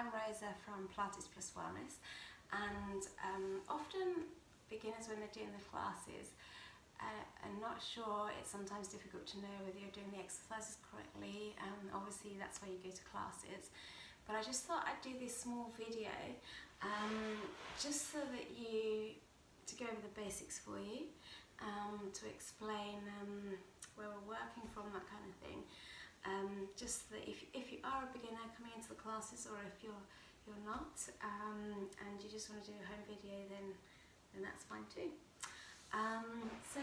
I'm Rosa from Pilates Plus Wellness, and often beginners when they're doing the classes are not sure. It's sometimes difficult to know whether you're doing the exercises correctly, and obviously that's why you go to classes. But I just thought I'd do this small video just so that to go over the basics for you, to explain where we're working from, that kind of thing. Just that if you are a beginner coming into the classes, or if you're not, and you just want to do a home video, then that's fine too. So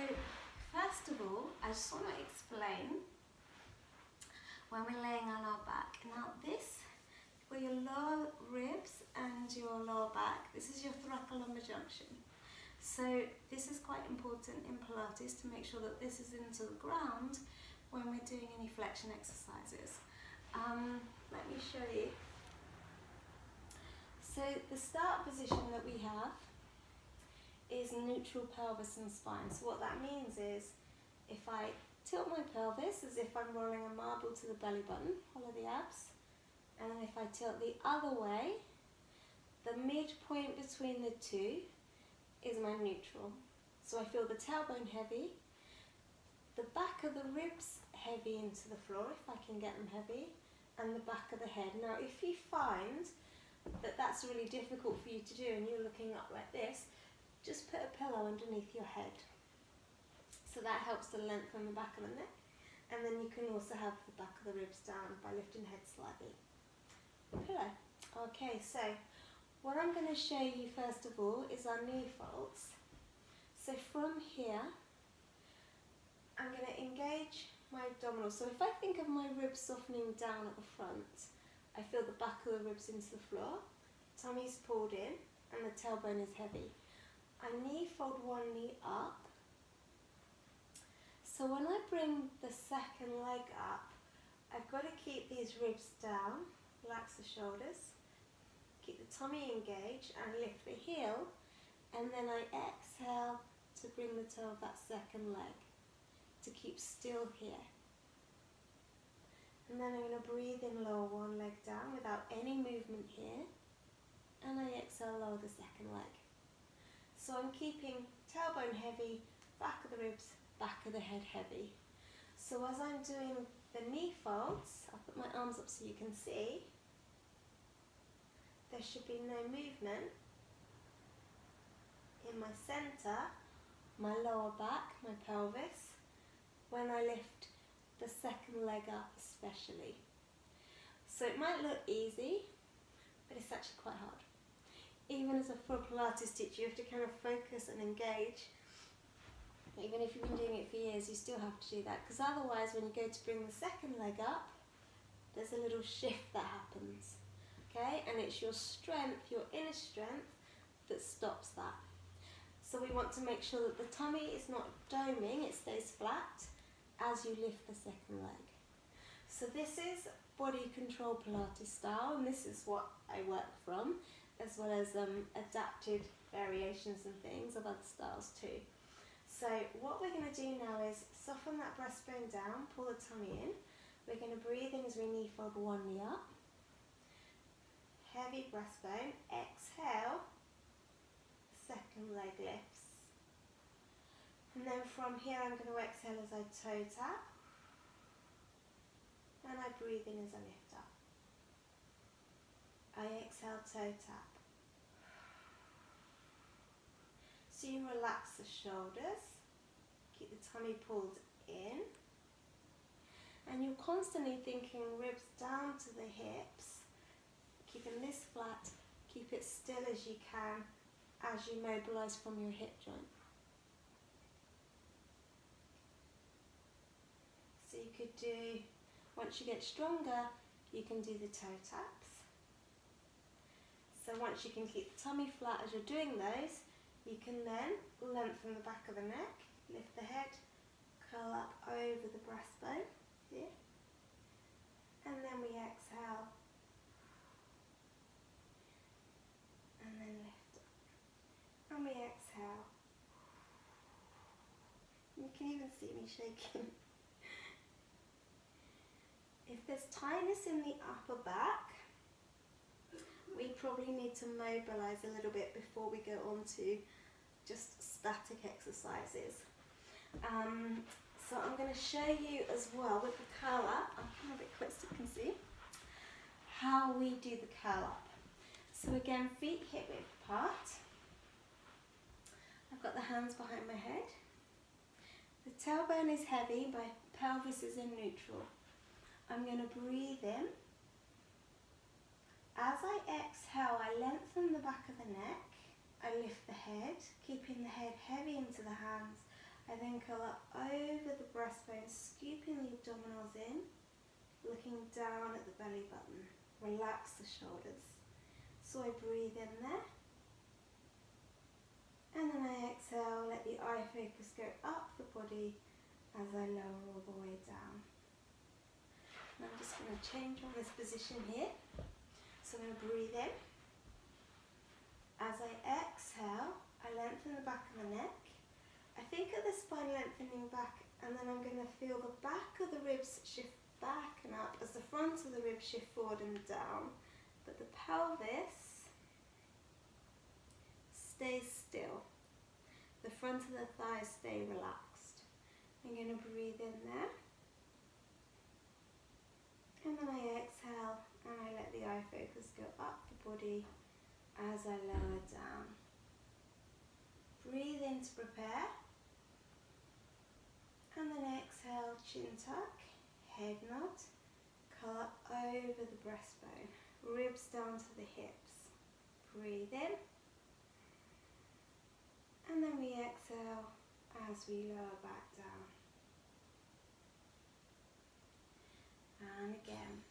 first of all, I just want to explain when we're laying on our back. Now this, where your lower ribs and your lower back, this is your thoracolumbar junction. So this is quite important in Pilates, to make sure that this is into the ground when we're doing any flexion exercises. Let me show you. So the start position that we have is neutral pelvis and spine. So what that means is, if I tilt my pelvis as if I'm rolling a marble to the belly button, follow the abs, and then if I tilt the other way, the midpoint between the two is my neutral. So I feel the tailbone heavy, the back of the ribs heavy into the floor, if I can get them heavy, and the back of the head. Now if you find that that's really difficult for you to do and you're looking up like this, just put a pillow underneath your head. So that helps to lengthen the back of the neck, and then you can also have the back of the ribs down by lifting head slightly. Pillow. Okay, so what I'm going to show you first of all is our knee folds. So from here, I'm going to engage my abdominals. So if I think of my ribs softening down at the front, I feel the back of the ribs into the floor, tummy's pulled in, and the tailbone is heavy. I knee fold one knee up. So when I bring the second leg up, I've got to keep these ribs down, relax the shoulders, keep the tummy engaged, and lift the heel, and then I exhale to bring the toe of that second leg, to keep still here. And then I'm going to breathe in, lower one leg down without any movement here, and I exhale, lower the second leg. So I'm keeping tailbone heavy, back of the ribs, back of the head heavy. So as I'm doing the knee folds, I'll put my arms up so you can see, there should be no movement in my centre, my lower back, my pelvis, when I lift the second leg up especially. So it might look easy, but it's actually quite hard. Even as a full Pilates teacher, you have to kind of focus and engage. Even if you've been doing it for years, you still have to do that, because otherwise when you go to bring the second leg up, there's a little shift that happens. Okay, and it's your strength, your inner strength, that stops that. So we want to make sure that the tummy is not doming, it stays flat as you lift the second leg. So this is body control Pilates style, and this is what I work from, as well as adapted variations and things of other styles too. So what we're going to do now is soften that breastbone down, pull the tummy in. We're going to breathe in as we knee fold one knee up. Heavy breastbone, exhale, second leg lifts. And then from here I'm going to exhale as I toe tap, and I breathe in as I lift up. I exhale, toe tap. So you relax the shoulders, keep the tummy pulled in, and you're constantly thinking ribs down to the hips, keeping this flat, keep it still as you can as you mobilise from your hip joint. So you could do, once you get stronger, you can do the toe taps. So once you can keep the tummy flat as you're doing those, you can then lengthen the back of the neck, lift the head, curl up over the breastbone here, and then we exhale, and then lift up, and we exhale. You can even see me shaking. If there's tightness in the upper back, probably need to mobilise a little bit before we go on to just static exercises. So I'm going to show you as well with the curl up, I'll come a bit close so you can see, how we do the curl up. So again, feet hip width apart. I've got the hands behind my head. The tailbone is heavy, my pelvis is in neutral. I'm going to breathe in. As I exhale, I lengthen the back of the neck. I lift the head, keeping the head heavy into the hands. I then curl up over the breastbone, scooping the abdominals in, looking down at the belly button. Relax the shoulders. So I breathe in there. And then I exhale, let the eye focus go up the body as I lower all the way down. And I'm just going to change on this position here. So I'm going to breathe in. As I exhale, I lengthen the back of the neck. I think of the spine lengthening back, and then I'm going to feel the back of the ribs shift back and up as the front of the ribs shift forward and down. But the pelvis stays still. The front of the thighs stay relaxed. I'm going to breathe in there. And then I exhale and I let the eye focus go up the body as I lower down. Breathe in to prepare. And then exhale, chin tuck, head nod, curl up over the breastbone. Ribs down to the hips. Breathe in. And then we exhale as we lower back down. And again.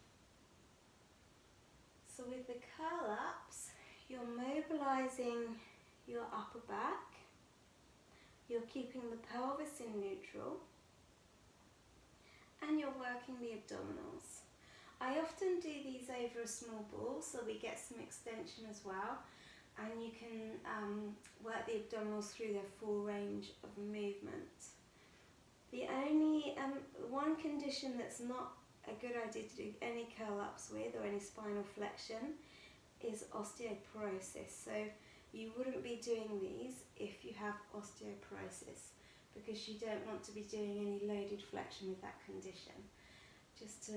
So with the curl ups, you're mobilizing your upper back. You're keeping the pelvis in neutral. And you're working the abdominals. I often do these over a small ball so we get some extension as well, and you can work the abdominals through their full range of movement. The only one condition that's not a good idea to do any curl ups with or any spinal flexion is osteoporosis. So you wouldn't be doing these if you have osteoporosis, because you don't want to be doing any loaded flexion with that condition. Just to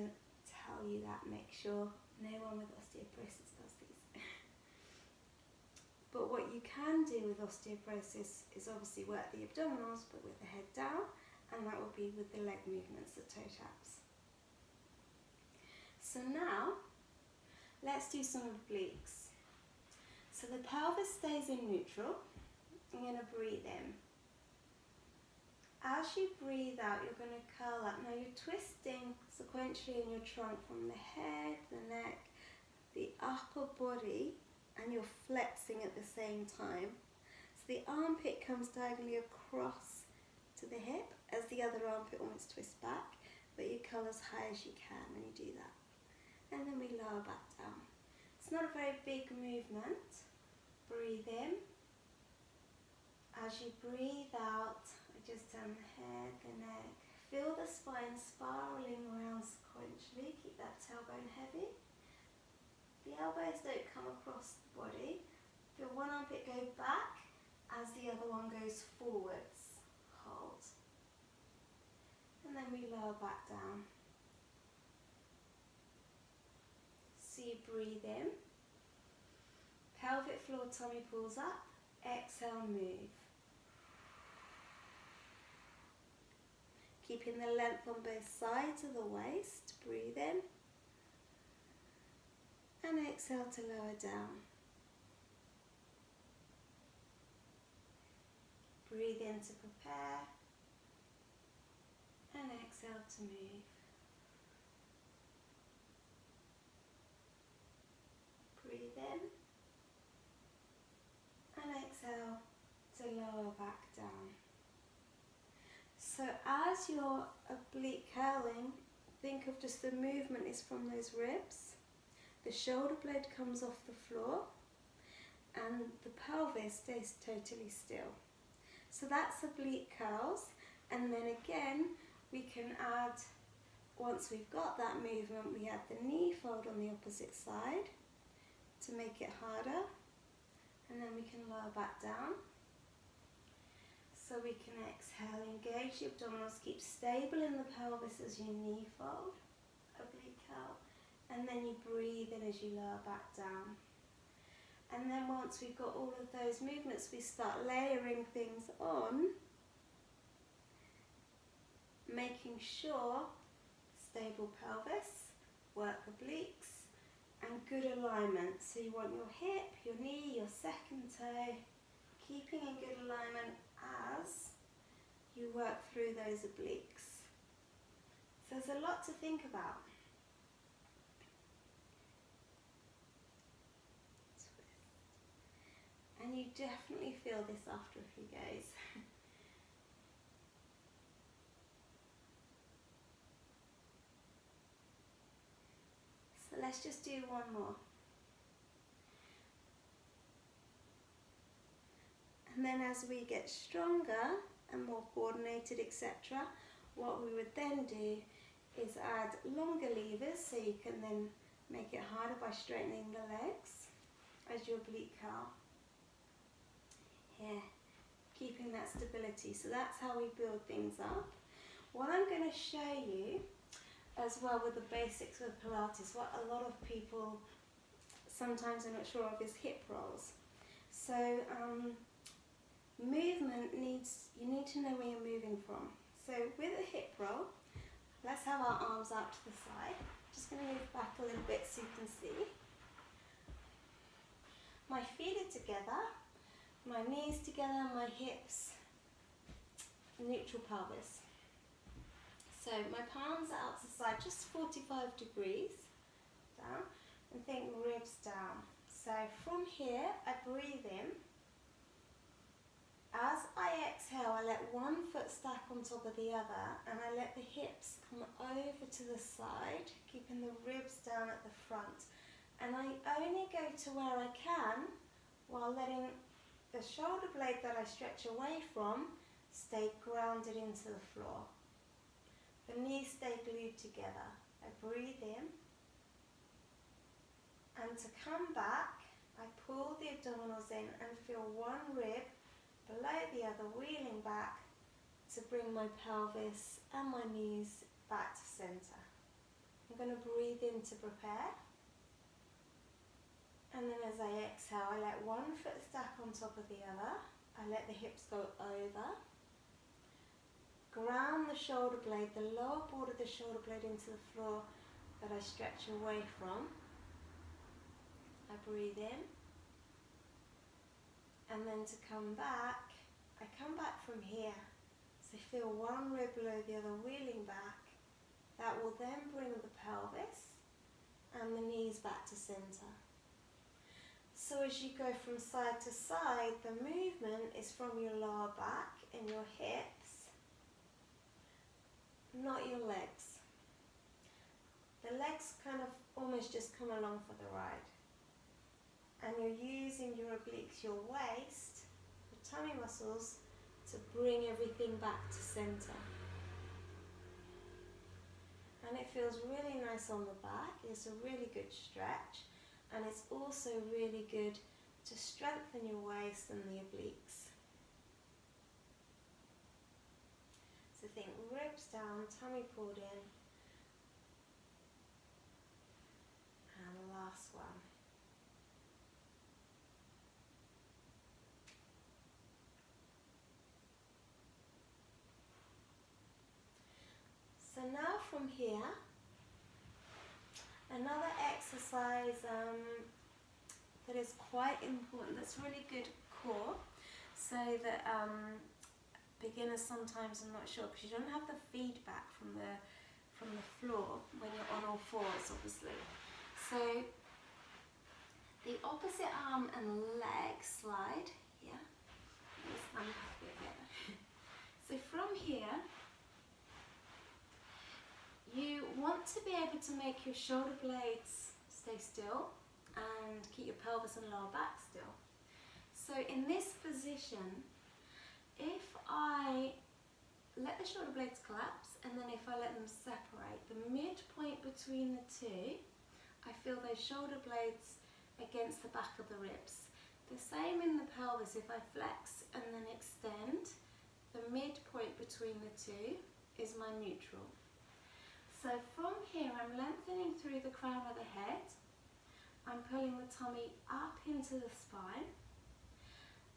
tell you that, make sure no one with osteoporosis does these. But what you can do with osteoporosis is obviously work the abdominals, but with the head down, and that will be with the leg movements, the toe taps. So now, let's do some obliques. So the pelvis stays in neutral. I'm going to breathe in. As you breathe out, you're going to curl up. Now you're twisting sequentially in your trunk from the head, the neck, the upper body, and you're flexing at the same time. So the armpit comes diagonally across to the hip as the other armpit almost twists back, but you curl as high as you can when you do that. And then we lower back down. It's not a very big movement. Breathe in. As you breathe out, just turn the head, the neck. Feel the spine spiraling around sequentially. Keep that tailbone heavy. The elbows don't come across the body. Feel one armpit go back as the other one goes forwards. Hold. And then we lower back down. So you breathe in. Pelvic floor, tummy pulls up. Exhale, move. Keeping the length on both sides of the waist. Breathe in. And exhale to lower down. Breathe in to prepare. And exhale to move. Breathe in. And exhale to lower back down. So as you're oblique curling, think of just the movement is from those ribs. The shoulder blade comes off the floor and the pelvis stays totally still. So that's oblique curls, and then again we can add, once we've got that movement, we add the knee fold on the opposite side to make it harder, and then we can lower back down. So we can exhale, engage the abdominals, keep stable in the pelvis as you knee fold, oblique curl, and then you breathe in as you lower back down. And then once we've got all of those movements, we start layering things on, making sure stable pelvis, work obliques, and good alignment. So you want your hip, your knee, your second toe, keeping in good alignment as you work through those obliques. So there's a lot to think about. And you definitely feel this after a few goes. So let's just do one more. And then as we get stronger and more coordinated, etc., what we would then do is add longer levers, so you can then make it harder by straightening the legs as your oblique curl. Here, keeping that stability. So that's how we build things up. What I'm going to show you as well with the basics with Pilates, what a lot of people sometimes are not sure of, is hip rolls. So movement you need to know where you're moving from. So with a hip roll, let's have our arms out to the side. Just going to move back a little bit so you can see. My feet are together, my knees together, my hips, neutral pelvis. So my palms are out to the side, just 45 degrees down, and think ribs down. So from here, I breathe in. As I exhale, I let one foot stack on top of the other, and I let the hips come over to the side, keeping the ribs down at the front. And I only go to where I can, while letting the shoulder blade that I stretch away from stay grounded into the floor. The knees stay glued together. I breathe in, and to come back, I pull the abdominals in and feel one rib below the other, wheeling back to bring my pelvis and my knees back to center. I'm going to breathe in to prepare. And then as I exhale, I let one foot stack on top of the other. I let the hips go over. Ground the shoulder blade, the lower border of the shoulder blade, into the floor that I stretch away from. I breathe in. And then to come back, I come back from here. So feel one rib below the other, wheeling back. That will then bring the pelvis and the knees back to center. So as you go from side to side, the movement is from your lower back and your hips, not your legs. The legs kind of almost just come along for the ride. And you're using your obliques, your waist, your tummy muscles, to bring everything back to center. And it feels really nice on the back. It's a really good stretch. And it's also really good to strengthen your waist and the obliques. So think ribs down, tummy pulled in. And the last one. So now from here, another exercise that is quite important, that's really good core, so that beginners sometimes are not sure, because you don't have the feedback from the floor when you're on all fours, obviously. So the opposite arm and leg slide here. Let's unpack it together. So from here, you want to be able to make your shoulder blades stay still and keep your pelvis and lower back still. So in this position, if I let the shoulder blades collapse and then if I let them separate, the midpoint between the two, I feel those shoulder blades against the back of the ribs. The same in the pelvis. If I flex and then extend, the midpoint between the two is my neutral. So from here I'm lengthening through the crown of the head. I'm pulling the tummy up into the spine.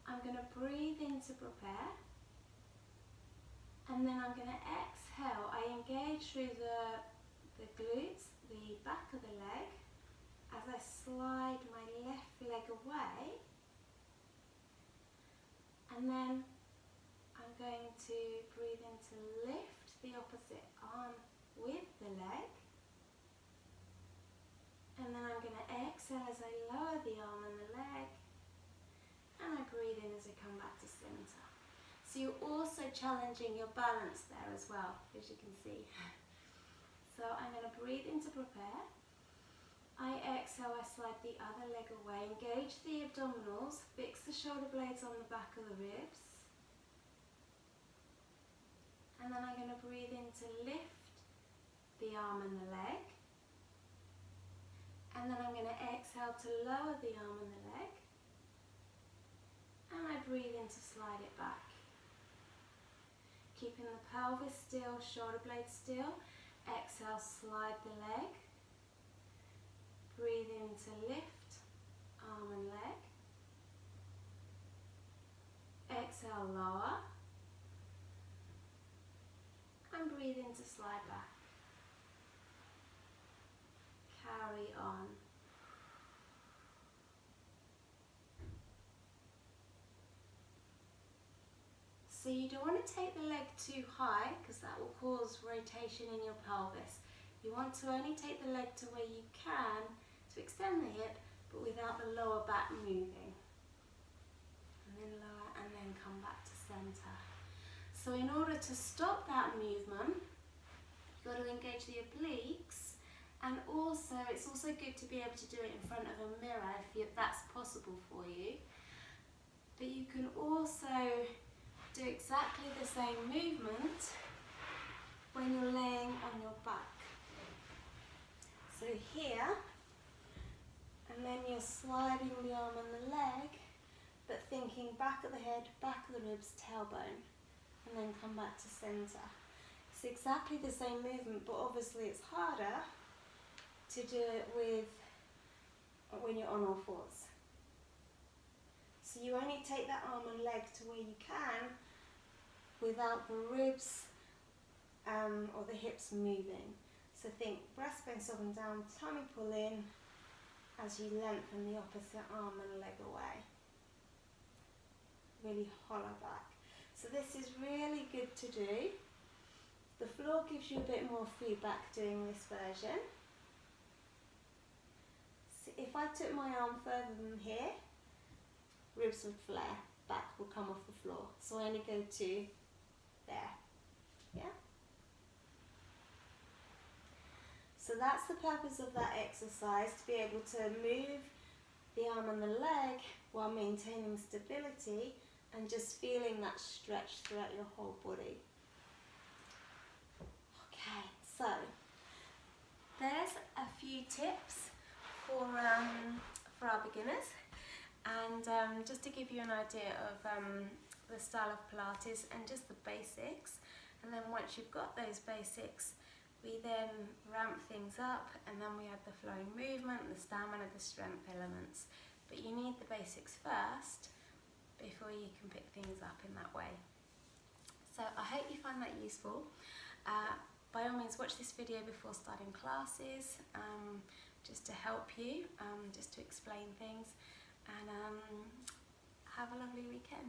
I'm going to breathe in to prepare. And then I'm going to exhale. I engage through the glutes, the back of the leg, as I slide my left leg away. And then I'm going to breathe in to lift the opposite arm with the leg. And then I'm going to exhale as I lower the arm and the leg. And I breathe in as I come back to center. So you're also challenging your balance there as well, as you can see. So I'm going to breathe in to prepare. I exhale, I slide the other leg away, engage the abdominals, fix the shoulder blades on the back of the ribs. And then I'm going to breathe in to lift the arm and the leg. And then I'm going to exhale to lower the arm and the leg. And I breathe in to slide it back. Keeping the pelvis still, shoulder blades still. Exhale, slide the leg. Breathe in to lift arm and leg. Exhale, lower. And breathe in to slide back. Carry on. So you don't want to take the leg too high because that will cause rotation in your pelvis. You want to only take the leg to where you can to extend the hip, but without the lower back moving. And then lower and then come back to center. So in order to stop that movement, you've got to engage the obliques, and also it's also good to be able to do it in front of a mirror if that's possible for you. But you can also do exactly the same movement when you're laying on your back. So here, and then you're sliding the arm and the leg, but thinking back of the head, back of the ribs, tailbone, and then come back to center. It's exactly the same movement, but obviously it's harder to do it when you're on all fours. So you only take that arm and leg to where you can without the ribs or the hips moving. So think breastbone soften down, tummy pull in as you lengthen the opposite arm and leg away. Really hollow back. So this is really good to do. The floor gives you a bit more feedback doing this version. So if I took my arm further than here, ribs would flare, back will come off the floor. So I only go to there, yeah? So that's the purpose of that exercise, to be able to move the arm and the leg while maintaining stability and just feeling that stretch throughout your whole body. Okay, so there's a few tips for our beginners. And just to give you an idea of the style of Pilates and just the basics, and then once you've got those basics, we then ramp things up, and then we add the flowing movement, the stamina, the strength elements. But you need the basics first before you can pick things up in that way. So I hope you find that useful. By all means, watch this video before starting classes, just to help you, just to explain things. And have a lovely weekend.